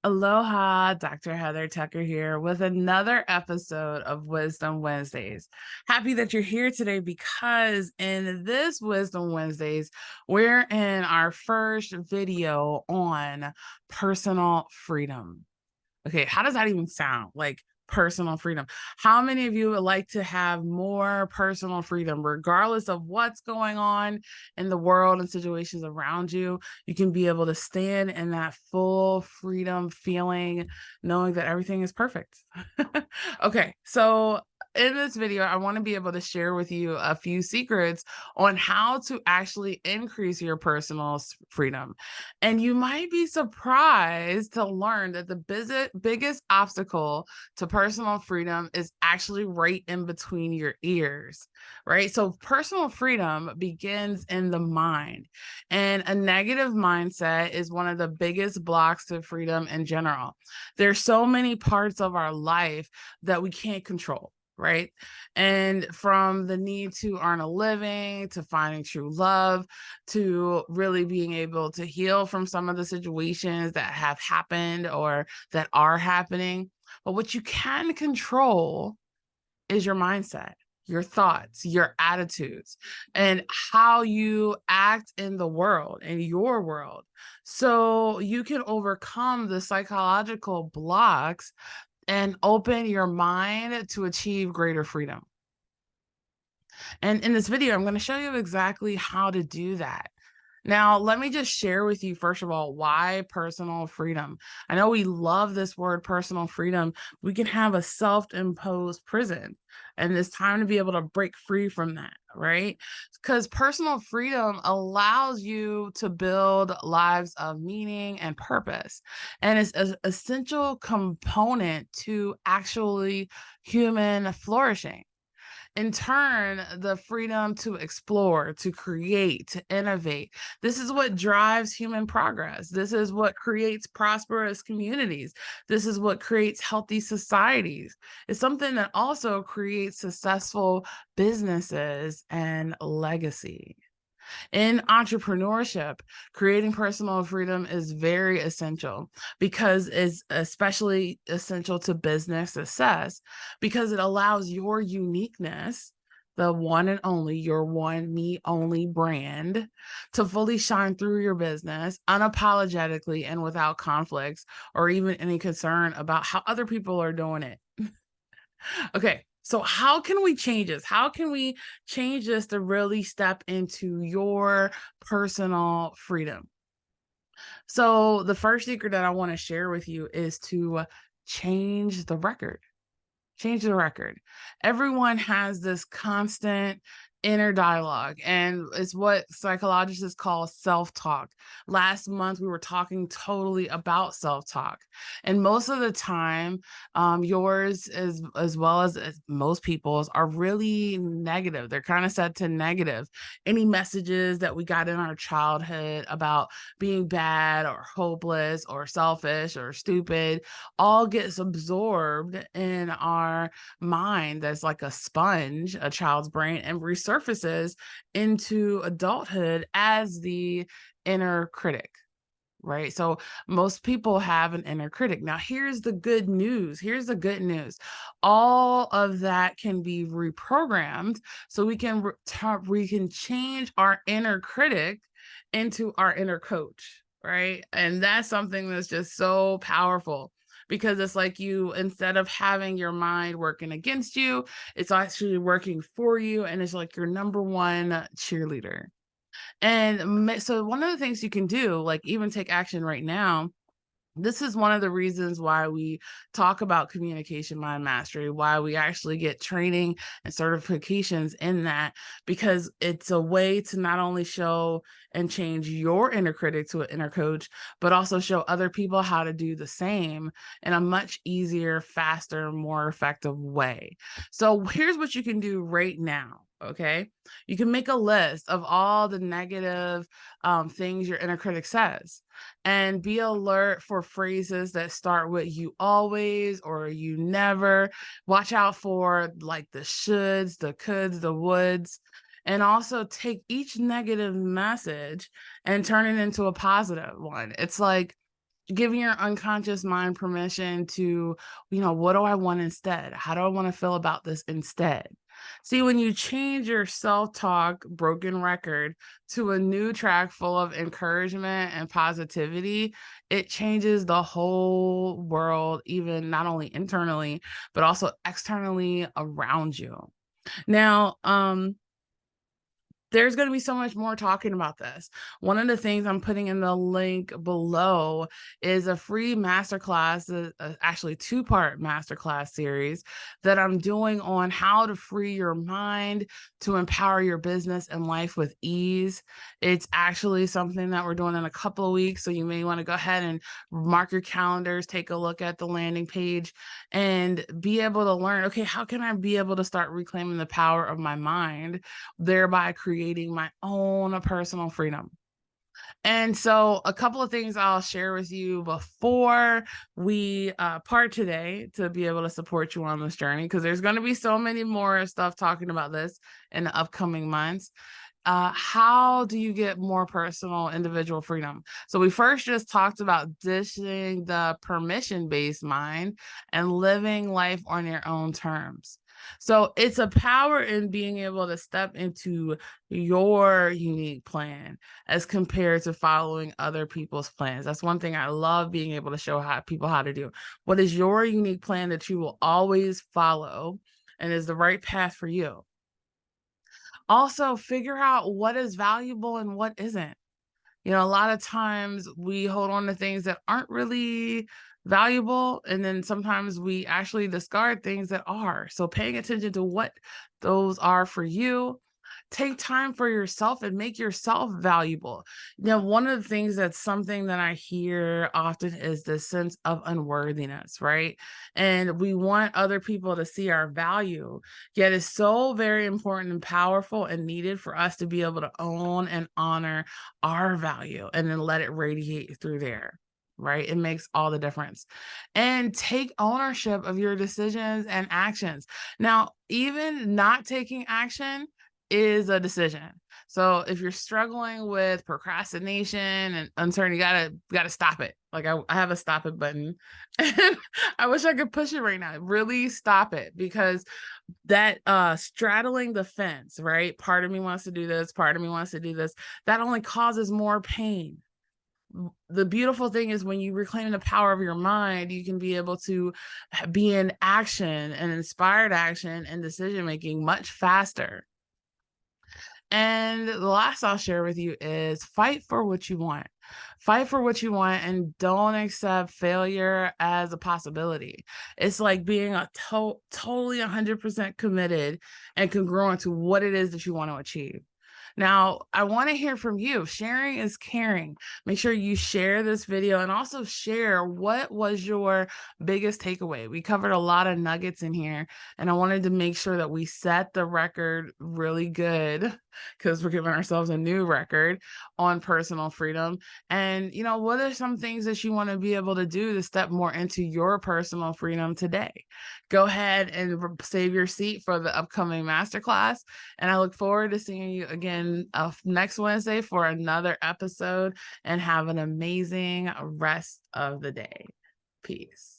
Aloha, Dr. Heather Tucker here with another episode of Wisdom Wednesdays. Happy that you're here today because in this Wisdom Wednesdays, we're in our first video on personal freedom. Okay, how does that even sound? Like personal freedom. How many of you would like to have more personal freedom, regardless of what's going on in the world and situations around you? You can be able to stand in that full freedom feeling, knowing that everything is perfect. Okay, so in this video, I want to be able to share with you a few secrets on how to actually increase your personal freedom. And you might be surprised to learn that the biggest obstacle to personal freedom is actually right in between your ears, right? So, personal freedom begins in the mind, and a negative mindset is one of the biggest blocks to freedom in general. There's so many parts of our life that we can't control. Right. And from the need to earn a living to finding true love to really being able to heal from some of the situations that have happened or that are happening. But what you can control is your mindset, your thoughts, your attitudes, and how you act in the world, in your world. So you can overcome the psychological blocks and open your mind to achieve greater freedom. And in this video, I'm going to show you exactly how to do that. Now, let me just share with you, first of all, why personal freedom. I know we love this word, personal freedom. We can have a self-imposed prison, and it's time to be able to break free from that, right? Because personal freedom allows you to build lives of meaning and purpose, and it's an essential component to actually human flourishing. In turn, the freedom to explore, to create, to innovate. This is what drives human progress. This is what creates prosperous communities. This is what creates healthy societies. It's something that also creates successful businesses and legacy. In entrepreneurship, creating personal freedom is very essential because it's especially essential to business success because it allows your uniqueness, the one and only, your one, me only brand, to fully shine through your business unapologetically and without conflicts or even any concern about how other people are doing it. Okay, so how can we change this? How can we change this to really step into your personal freedom? So, the first secret that I want to share with you is to change the record. Change the record. Everyone has this constant inner dialogue, and it's what psychologists call self-talk. Last month, we were talking totally about self-talk, and most of the time, yours as well as most people's are really negative. They're kind of set to negative. Any messages that we got in our childhood about being bad or hopeless or selfish or stupid all gets absorbed in our mind that's like a sponge, a child's brain, and resurfaces into adulthood as the inner critic. Right. So most people have an inner critic. Now, here's the good news. Here's the good news. All of that can be reprogrammed so we can change our inner critic into our inner coach. Right. And that's something that's just so powerful because it's like you, instead of having your mind working against you, it's actually working for you. And it's like your number one cheerleader. And so one of the things you can do, like even take action right now, this is one of the reasons why we talk about communication mind mastery, why we actually get training and certifications in that, because it's a way to not only show and change your inner critic to an inner coach, but also show other people how to do the same in a much easier, faster, more effective way. So here's what you can do right now. Okay. You can make a list of all the negative things your inner critic says and be alert for phrases that start with you always or you never. Watch out for like the shoulds, the coulds, the woulds, and also take each negative message and turn it into a positive one. It's like giving your unconscious mind permission to, what do I want instead? How do I want to feel about this instead? See, when you change your self talk broken record to a new track full of encouragement and positivity, it changes the whole world, even not only internally, but also externally around you. Now, there's going to be so much more talking about this. One of the things I'm putting in the link below is a free masterclass, actually two-part masterclass series that I'm doing on how to free your mind to empower your business and life with ease. It's actually something that we're doing in a couple of weeks, so you may want to go ahead and mark your calendars, take a look at the landing page, and be able to learn, okay, how can I be able to start reclaiming the power of my mind, thereby creating my own personal freedom. And so a couple of things I'll share with you before we part today to be able to support you on this journey, because there's going to be so many more stuff talking about this in the upcoming months. How do you get more personal individual freedom? So we first just talked about dishing the permission-based mind and living life on your own terms. So it's a power in being able to step into your unique plan as compared to following other people's plans. That's one thing I love being able to show people how to do. What is your unique plan that you will always follow and is the right path for you? Also, figure out what is valuable and what isn't. A lot of times we hold on to things that aren't really valuable, and then sometimes we actually discard things that are. So paying attention to what those are for you. Take time for yourself and make yourself valuable. One of the things that's something that I hear often is this sense of unworthiness, right? And we want other people to see our value, yet it's so very important and powerful and needed for us to be able to own and honor our value and then let it radiate through there. Right? It makes all the difference. And take ownership of your decisions and actions. Now, even not taking action is a decision. So if you're struggling with procrastination and uncertainty, you gotta stop it. Like I have a stop it button. And I wish I could push it right now. Really stop it, because that straddling the fence, right? Part of me wants to do this, part of me wants to do this. That only causes more pain. The beautiful thing is when you reclaim the power of your mind, you can be able to be in action and inspired action and decision making much faster. And the last I'll share with you is fight for what you want. Fight for what you want and don't accept failure as a possibility. It's like being totally 100% committed and congruent to what it is that you want to achieve. Now, I want to hear from you. Sharing is caring. Make sure you share this video and also share what was your biggest takeaway. We covered a lot of nuggets in here, and I wanted to make sure that we set the record really good, because we're giving ourselves a new record on personal freedom. And, what are some things that you want to be able to do to step more into your personal freedom today? Go ahead and save your seat for the upcoming masterclass. And I look forward to seeing you again next Wednesday for another episode, and have an amazing rest of the day. Peace.